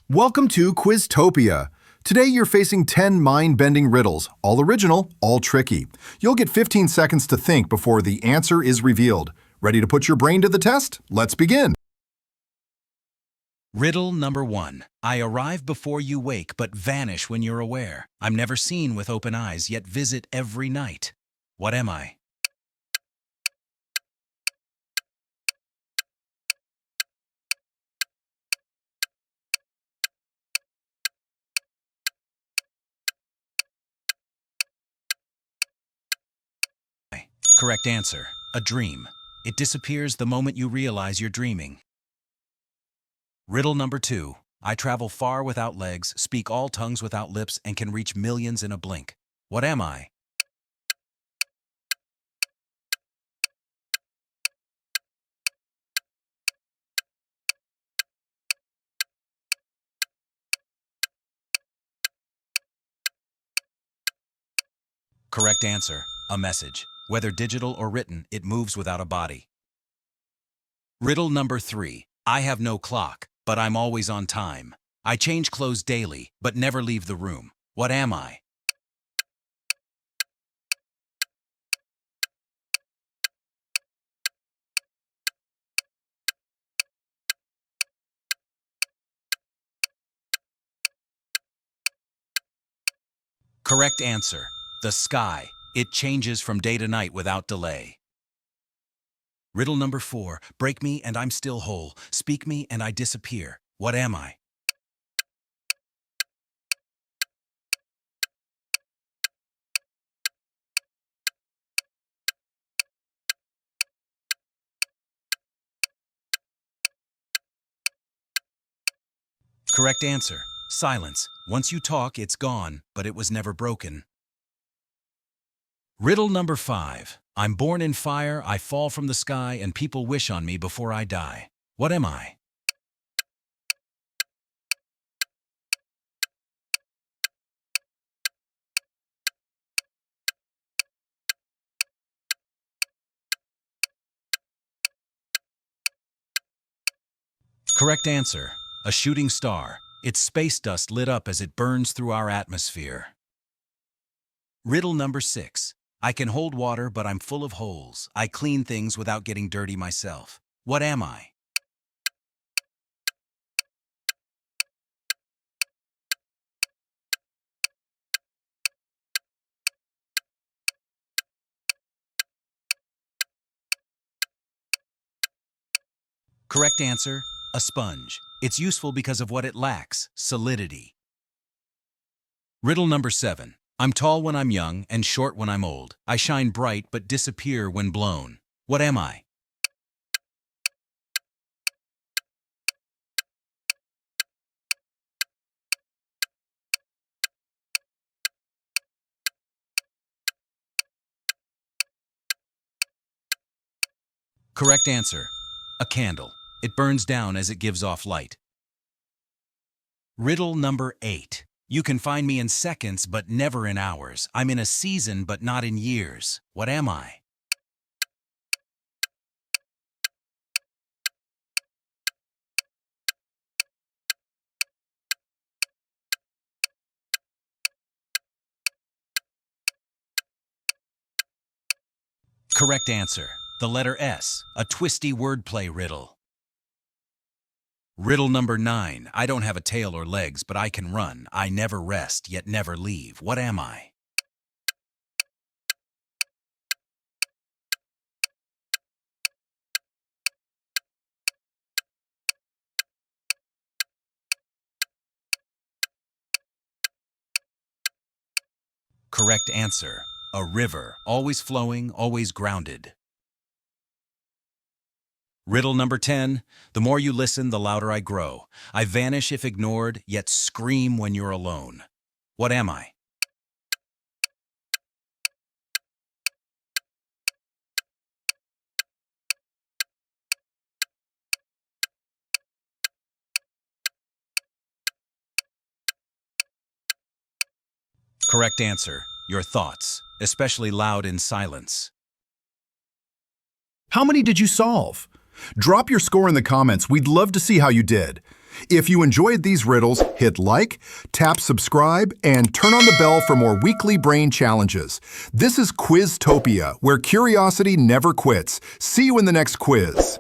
Welcome to Quiztopia. Today you're facing 10 mind-bending riddles, all original, all tricky. You'll get 15 seconds to think before the answer is revealed. Ready to put your brain to the test? Let's begin. Riddle number 1. I arrive before you wake but vanish when you're aware. I'm never seen with open eyes yet visit every night. What am I? Correct answer. A dream. It disappears the moment you realize you're dreaming. Riddle number 2. I travel far without legs, speak all tongues without lips, and can reach millions in a blink. What am I? Correct answer. A message. Whether digital or written, it moves without a body. Riddle number 3. I have no clock, but I'm always on time. I change clothes daily, but never leave the room. What am I? Correct answer. The sky. It changes from day to night without delay. Riddle number 4. Break me and I'm still whole. Speak me and I disappear. What am I? Correct answer. Silence. Once you talk, it's gone, but it was never broken. Riddle number 5. I'm born in fire, I fall from the sky, and people wish on me before I die. What am I? Correct answer. A shooting star. It's space dust lit up as it burns through our atmosphere. Riddle number 6. I can hold water, but I'm full of holes. I clean things without getting dirty myself. What am I? Correct answer. A sponge. It's useful because of what it lacks, solidity. Riddle number 7. I'm tall when I'm young and short when I'm old. I shine bright but disappear when blown. What am I? Correct answer. A candle. It burns down as it gives off light. Riddle number 8. You can find me in seconds but never in hours. I'm in a season but not in years. What am I? Correct answer. The letter S. A twisty wordplay riddle. Riddle number 9. I don't have a tail or legs, but I can run. I never rest, yet never leave. What am I? Correct answer. A river. Always flowing, always grounded. Riddle number 10. The more you listen, the louder I grow. I vanish if ignored, yet scream when you're alone. What am I? Correct answer. Your thoughts, especially loud in silence. How many did you solve? Drop your score in the comments. We'd love to see how you did. If you enjoyed these riddles, hit like, tap subscribe, and turn on the bell for more weekly brain challenges. This is Quiztopia, where curiosity never quits. See you in the next quiz.